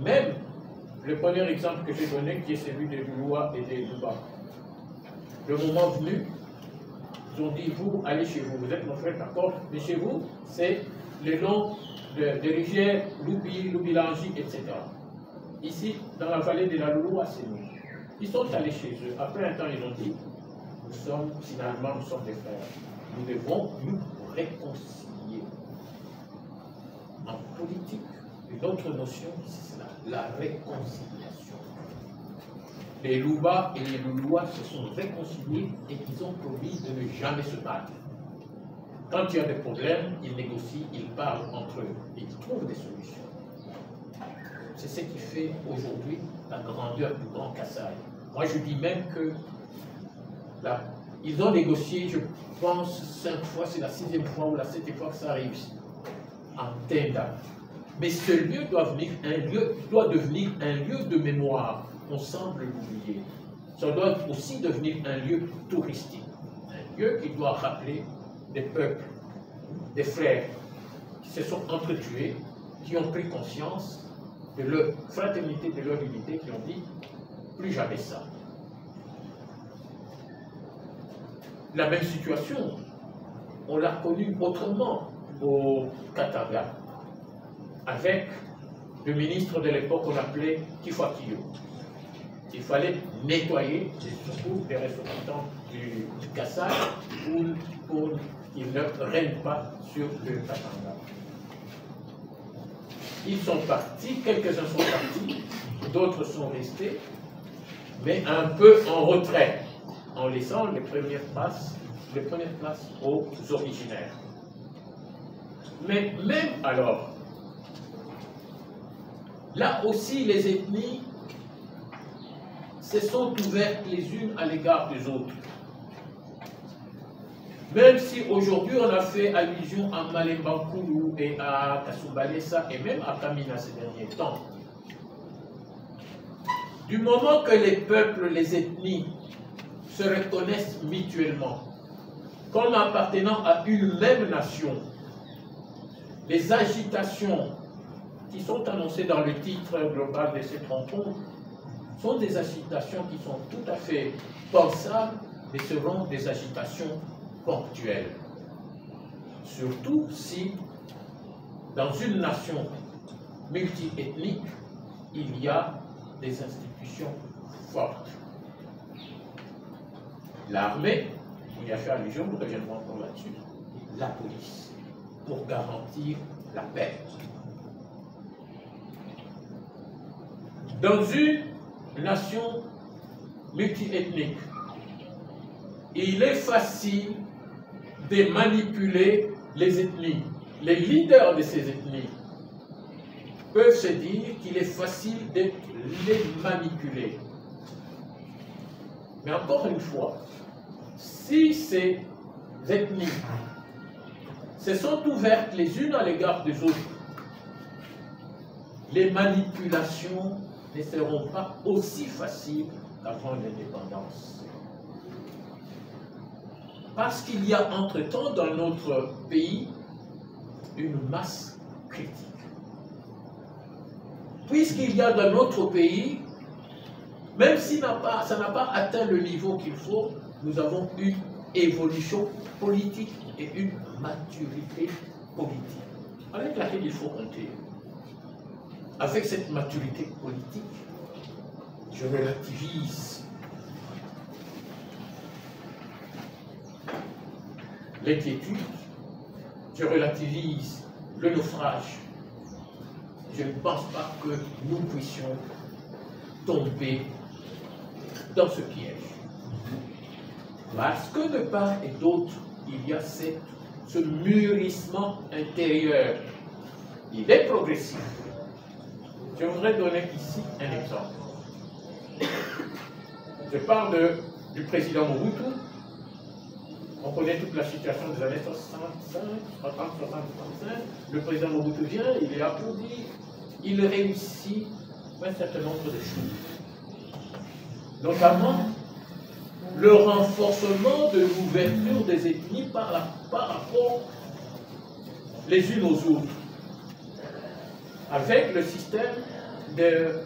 Même le premier exemple que j'ai donné, qui est celui des Loulois et des Louba, le moment venu, ils ont dit, vous, allez chez vous, vous êtes mon frère, d'accord, mais chez vous, c'est le long des rivières, Loubi, Loubilangi, etc. Ici, dans la vallée de la Louloua, c'est nous. Ils sont allés chez eux. Après un temps, ils ont dit, finalement, nous sommes des frères. Nous devons nous réconcilier. En politique, une autre notion, c'est cela, la réconciliation. Les Louba et les Loulois se sont réconciliés et ils ont promis de ne jamais se battre. Quand il y a des problèmes, ils négocient, ils parlent entre eux et ils trouvent des solutions. C'est ce qui fait aujourd'hui la grandeur du Grand Kassai. Moi, je dis même que ils ont négocié, je pense, 5 fois, c'est la 6e fois ou la 7e fois que ça arrive en Tenda. Mais ce lieu doit devenir un lieu de mémoire. On semble l'oublier. Ça doit aussi devenir un lieu touristique. Un lieu qui doit rappeler des peuples, des frères qui se sont entretués, qui ont pris conscience de leur fraternité, de leur unité, qui ont dit plus jamais ça. La même situation, on l'a connue autrement au Kataga, avec le ministre de l'époque qu'on appelait Kifakiyo. Il fallait nettoyer surtout les ressortissants du Kassai pour qu'ils ne règnent pas sur le Katanga. Ils sont partis, quelques-uns sont partis, d'autres sont restés, mais un peu en retrait, en laissant les premières places aux originaires. Mais même alors, là aussi les ethnies se sont ouvertes les unes à l'égard des autres. Même si aujourd'hui on a fait allusion à Malemba-Nkulu et à Kasumbalesa et même à Kamina ces derniers temps, du moment que les peuples, les ethnies se reconnaissent mutuellement comme appartenant à une même nation, les agitations qui sont annoncées dans le titre global de cette rencontre sont des agitations qui sont tout à fait pensables et seront des agitations ponctuelles. Surtout si, dans une nation multiethnique, il y a des institutions fortes. L'armée, on y a fait allusion, nous reviendrons encore là-dessus, la police, pour garantir la paix. Dans une nation multiethnique, il est facile de manipuler les ethnies. Les leaders de ces ethnies peuvent se dire qu'il est facile de les manipuler. Mais encore une fois, si ces ethnies se sont ouvertes les unes à l'égard des autres, les manipulations ne seront pas aussi faciles qu'avant l'indépendance. Parce qu'il y a entre-temps dans notre pays une masse critique. Puisqu'il y a dans notre pays, même si ça n'a pas atteint le niveau qu'il faut, nous avons une évolution politique et une maturité politique avec laquelle il faut compter. Avec cette maturité politique, je relativise l'inquiétude, je relativise le naufrage. Je ne pense pas que nous puissions tomber dans ce piège. Parce que de part et d'autre, il y a ce mûrissement intérieur. Il est progressif. Je voudrais donner ici un exemple. Je parle du président Mobutu. On connaît toute la situation des années 65, 60, 65. Le président Mobutu vient, il est applaudi, il réussit un certain nombre de choses. Notamment le renforcement de l'ouverture des ethnies par rapport les unes aux autres, avec le système de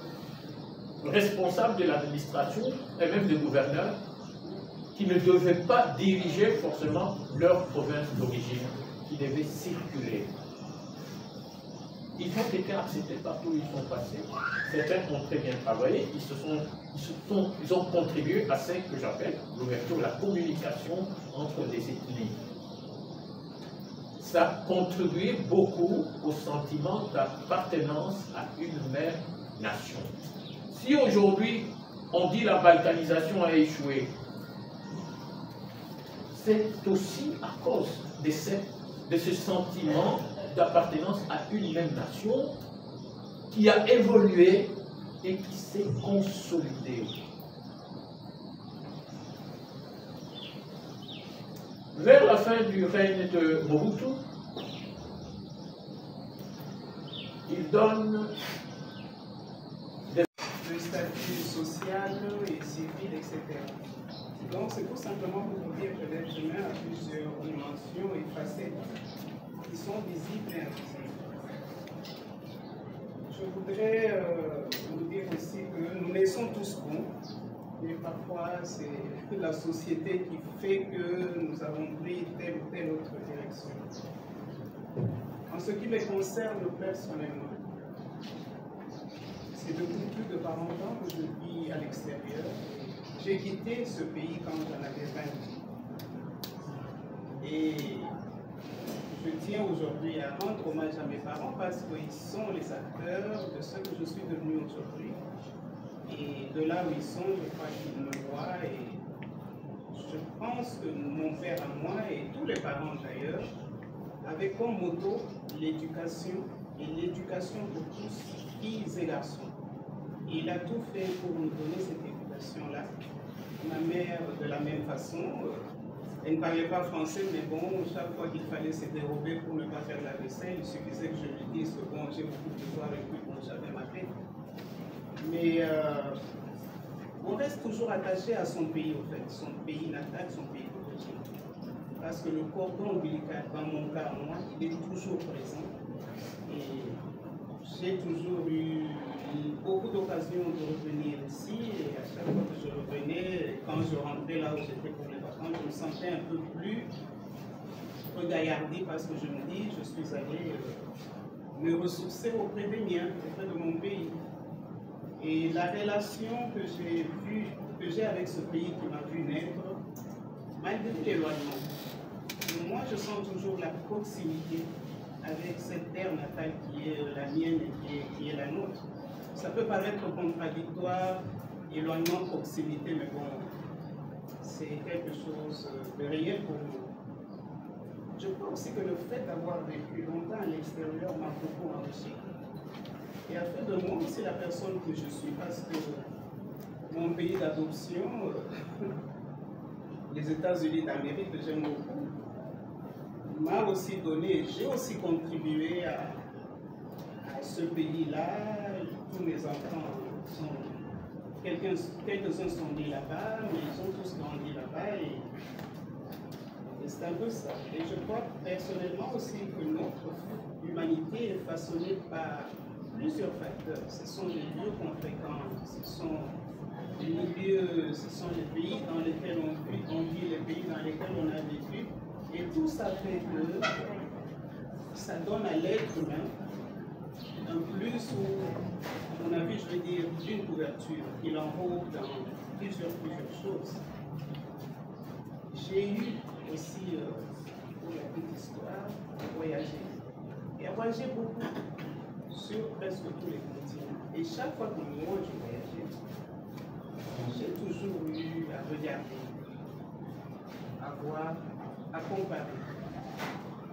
responsables de l'administration et même des gouverneurs qui ne devaient pas diriger forcément leur province d'origine, qui devaient circuler. Ils ont été acceptés partout où ils sont passés. Certains ont très bien travaillé, ils ont contribué à ce que j'appelle l'ouverture, la communication entre les ethnies. Ça a contribué beaucoup au sentiment d'appartenance à une même nation. Si aujourd'hui on dit la balkanisation a échoué, c'est aussi à cause de ce sentiment d'appartenance à une même nation qui a évolué et qui s'est consolidé. Vers la fin du règne de Mobutu, il donne le statut social et civil, etc. Donc c'est tout simplement pour vous dire que l'être humain a plusieurs dimensions et facettes qui sont visibles et invisibles. Je voudrais vous dire aussi que nous naissons tous bons, mais parfois c'est la société qui fait que nous avons pris telle ou telle autre direction. En ce qui me concerne personnellement, c'est depuis plus de 40 ans que je vis à l'extérieur. J'ai quitté ce pays quand j'en avais 20 ans. Et je tiens aujourd'hui à rendre hommage à mes parents parce qu'ils sont les acteurs de ce que je suis devenu aujourd'hui. Et de là où ils sont, je crois qu'ils me voient. Et je pense que mon père à moi, et tous les parents d'ailleurs, avaient comme motto l'éducation, et l'éducation pour tous, filles et garçons. Et il a tout fait pour nous donner cette éducation-là. Ma mère, de la même façon, elle ne parlait pas français, mais bon, chaque fois qu'il fallait se dérober pour ne pas faire la vaisselle, il suffisait que je lui dise que bon, j'ai beaucoup de devoirs et puis bon, j'avais ma tête. Mais on reste toujours attaché à son pays, en fait, son pays natal, son pays d'origine. Parce que le cordon ombilical, dans mon cas, moi, il est toujours présent. Et j'ai toujours eu beaucoup d'occasions de revenir ici. Et à chaque fois que je revenais, quand je rentrais là où j'étais pour les vacances, je me sentais un peu plus regaillardi parce que je me dis, je suis allé me ressourcer auprès des miens, auprès de mon pays. Et la relation que j'ai avec ce pays qui m'a vu naître, malgré l'éloignement, moi je sens toujours la proximité avec cette terre natale qui est la mienne et qui est la nôtre. Ça peut paraître contradictoire, éloignement, proximité, mais bon, c'est quelque chose de réel pour nous. Je crois aussi que le fait d'avoir vécu longtemps à l'extérieur m'a beaucoup enrichi. Et a fait de moi aussi la personne que je suis, parce que mon pays d'adoption, les États-Unis d'Amérique, que j'aime beaucoup, m'a aussi donné, j'ai aussi contribué à ce pays-là. Tous mes enfants sont, quelques-uns sont nés là-bas, mais ils ont tous grandi là-bas. Et c'est un peu ça. Et je crois personnellement aussi que notre humanité est façonnée par plusieurs facteurs. Ce sont les lieux qu'on fréquente, ce sont les milieux, ce sont les pays dans lesquels on vit, les pays dans lesquels on a vécu. Et tout ça fait que ça donne à l'être humain un plus ou, à mon avis, je vais dire, d'une couverture qu'il enrobe dans plusieurs choses. J'ai eu aussi, pour la petite histoire, voyagé. Et à voyager beaucoup sur presque tous les continents. Et chaque fois que moi je voyageais, j'ai toujours eu à regarder, à voir, à comparer.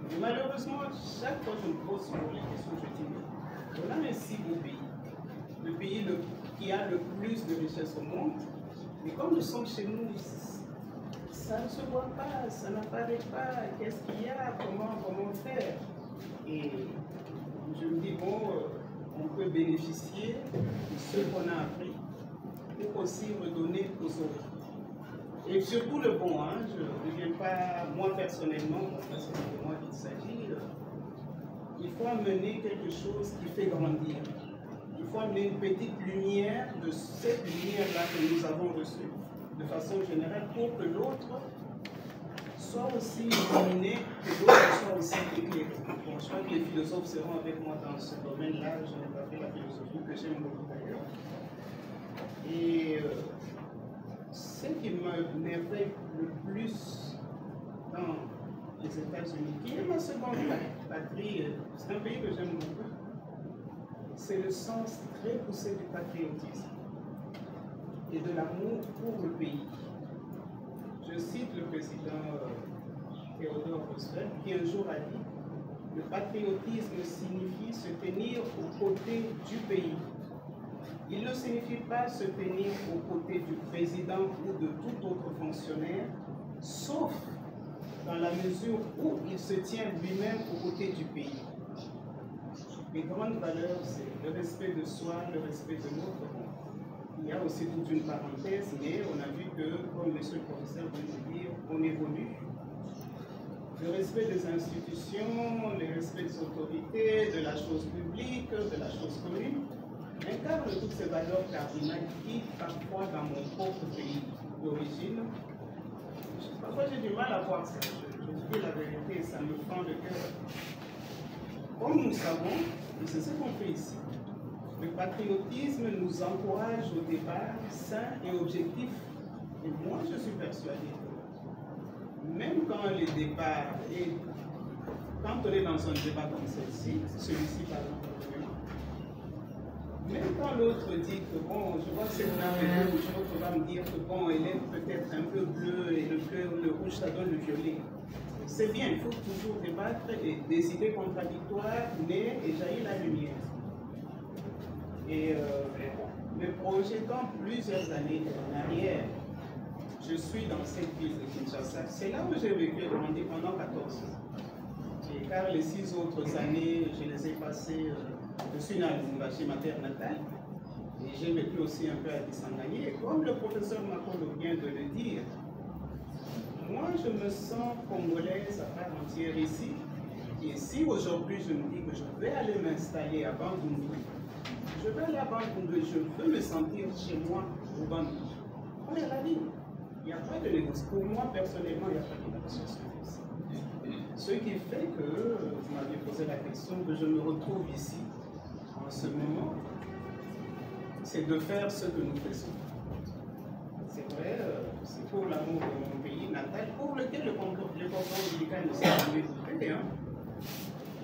Mais malheureusement, chaque fois que je me pose sur les questions, je dis, on a un si beau pays, le pays qui a le plus de richesses au monde, mais comme nous sommes chez nous, ça ne se voit pas, ça n'apparaît pas, qu'est-ce qu'il y a, comment faire. Et je me dis, bon, on peut bénéficier de ce qu'on a appris pour aussi redonner aux autres. Et surtout le bon, hein, je ne viens pas, moi personnellement, parce que c'est de moi qu'il s'agit, il faut amener quelque chose qui fait grandir. Il faut amener une petite lumière de cette lumière-là que nous avons reçue, de façon générale, pour que l'autre soit aussi illuminé, que l'autre soit aussi éclairé. Bon, je crois que les philosophes seront avec moi dans ce domaine-là. Je n'ai pas fait la philosophie, que j'aime beaucoup d'ailleurs. Et ce qui m'énerve le plus dans les États-Unis, qui est ma seconde patrie, c'est un pays que j'aime beaucoup, c'est le sens très poussé du patriotisme et de l'amour pour le pays. Je cite le président Theodore Roosevelt qui un jour a dit Le patriotisme signifie se tenir aux côtés du pays. Il ne signifie pas se tenir aux côtés du président ou de tout autre fonctionnaire, sauf dans la mesure où il se tient lui-même aux côtés du pays. Les grandes valeurs, c'est le respect de soi, le respect de l'autre. Il y a aussi toute une parenthèse, mais on a vu que, comme monsieur le professeur vient de dire, on évolue. Le respect des institutions, le respect des autorités, de la chose publique, de la chose commune, incarne toutes ces valeurs cardinales qui, parfois, dans mon propre pays d'origine, parfois j'ai du mal à voir ça. Je dis la vérité, ça me fend le cœur. Comme nous savons, et c'est ce qu'on fait ici, le patriotisme nous encourage au débat sain et objectif. Et moi, je suis persuadé que même quand les débats, et quand on est dans un débat comme celui-ci par exemple, même quand l'autre dit que bon, je vois que c'est blanc et rouge, l'autre va me dire que bon, elle est peut-être un peu bleu et le rouge ça donne le violet. C'est bien, il faut toujours débattre et des idées contradictoires, mais et jaillit la lumière. Et me projetant plusieurs années en arrière, je suis dans cette ville de Kinshasa. C'est là où j'ai vécu et grandi pendant 14 ans. Et car les 6 autres années, je les ai passées, je suis né à Lubumbashi, ma terre natale, et j'ai vécu aussi un peu à Kisangani. Et comme le professeur Makolo vient de le dire, moi je me sens congolaise à part entière ici. Et si aujourd'hui je me dis que je vais aller m'installer à Bandundu, je vais aller à Bandundu, je veux me sentir chez moi au Bandundu. On est à la ligne. Il n'y a pas de négociation. Pour moi, personnellement, il n'y a pas de négociation. Ce qui fait que, vous m'aviez posé la question, que je me retrouve ici, en ce moment, c'est de faire ce que nous faisons. C'est vrai, c'est pour l'amour de mon pays natal, pour lequel le cordon ombilical ne s'est jamais coupé.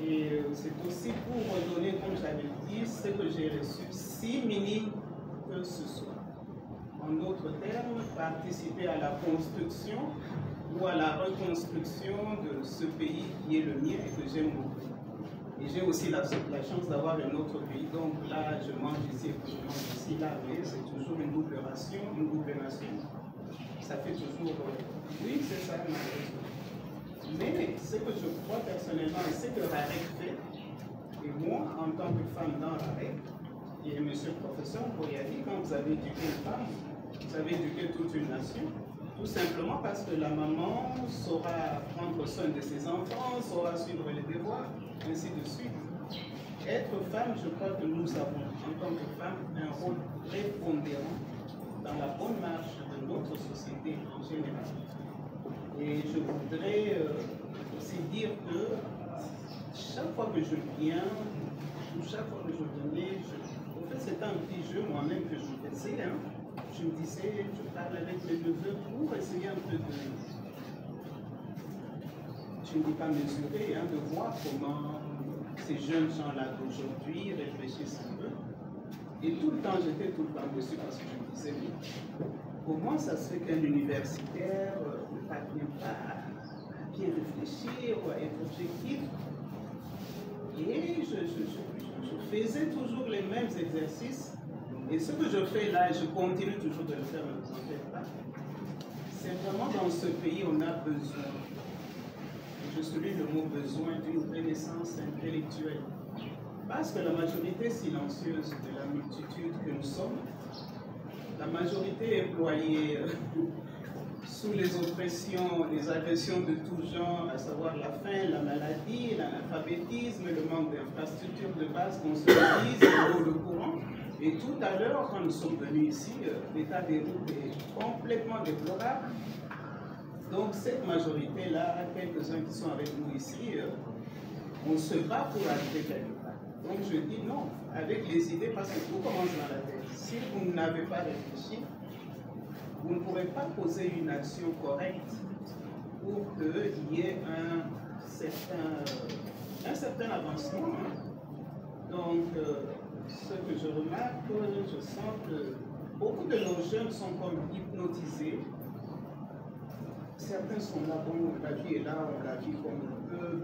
Et c'est aussi pour redonner, comme j'avais dit, ce que j'ai reçu, si minime que ce soit. En d'autres termes, participer à la construction ou à la reconstruction de ce pays qui est le mien et que j'aime beaucoup. Et j'ai aussi la chance d'avoir un autre pays, donc là je mange ici et je mange ici, là, mais c'est toujours une double ration, une double nation. Ça fait toujours, oui c'est ça malheureusement. Mais ce que je crois personnellement et ce que RAREC fait, et moi en tant que femme dans RAREC, et monsieur le professeur Boyali, quand vous avez éduqué une femme, vous avez éduqué toute une nation, tout simplement parce que la maman saura prendre soin de ses enfants, saura suivre les devoirs, ainsi de suite. Être femme, je crois que nous avons, en tant que femme, un rôle prépondérant dans la bonne marche de notre société en général. Et je voudrais aussi dire que chaque fois que je viens, ou chaque fois que je venais, en fait c'était un petit jeu moi-même que je faisais. Je me disais, je parle avec mes neveux pour essayer un peu de, je ne dis pas mesurer, de voir comment ces jeunes gens-là d'aujourd'hui réfléchissent un peu. Et tout le temps, j'étais tout le temps dessus parce que je me disais, oui, comment ça se fait qu'un universitaire ne parvient pas à bien réfléchir ou à être objectif? Et je faisais toujours les mêmes exercices. Et ce que je fais là, et je continue toujours de le faire, ne vous en faites pas, c'est vraiment dans ce pays, on a besoin, et je souligne le mot besoin, d'une renaissance intellectuelle. Parce que la majorité silencieuse de la multitude que nous sommes, la majorité est ployée sous les oppressions, les agressions de tout genre, à savoir la faim, la maladie, l'analphabétisme, le manque d'infrastructures de base qu'on se dise, l'eau, le courant. Et tout à l'heure, quand nous sommes venus ici, l'état des routes est complètement déplorable. Donc cette majorité-là, quelques-uns qui sont avec nous ici, on se bat pour arriver quelque part. Donc je dis non, avec les idées, parce que tout commence dans la tête. Si vous n'avez pas réfléchi, vous ne pourrez pas poser une action correcte pour qu'il y ait un certain avancement. Donc, ce que je remarque, je sens que beaucoup de nos jeunes sont comme hypnotisés. Certains sont là, bon, la vie est là, on la vit comme on peut.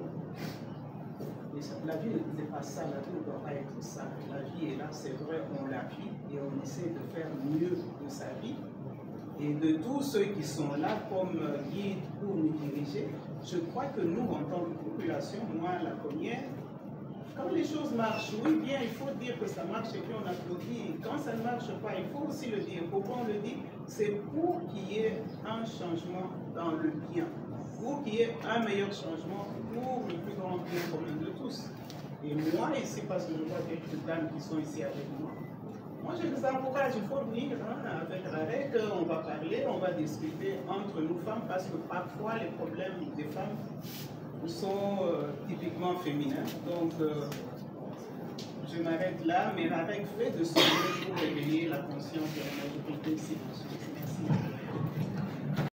La vie n'est pas ça, la vie ne doit pas être ça. La vie est là, c'est vrai, on la vit et on essaie de faire mieux de sa vie. Et de tous ceux qui sont là comme guides pour nous diriger, je crois que nous, en tant que population, moi la première, quand les choses marchent, oui, bien, il faut dire que ça marche et puis on applaudit. Quand ça ne marche pas, il faut aussi le dire. Pourquoi on le dit? C'est pour qu'il y ait un changement dans le bien, pour qu'il y ait un meilleur changement pour le plus grand bien commun de tous. Et moi, ici, parce que je vois quelques dames qui sont ici avec moi, moi je vous encourage, il faut venir avec Rarek, on va parler, on va discuter entre nous femmes, parce que parfois les problèmes des femmes sont typiquement féminins. Donc, je m'arrête là, mais Rarek fait de son mieux pour réveiller la conscience de la majorité ici.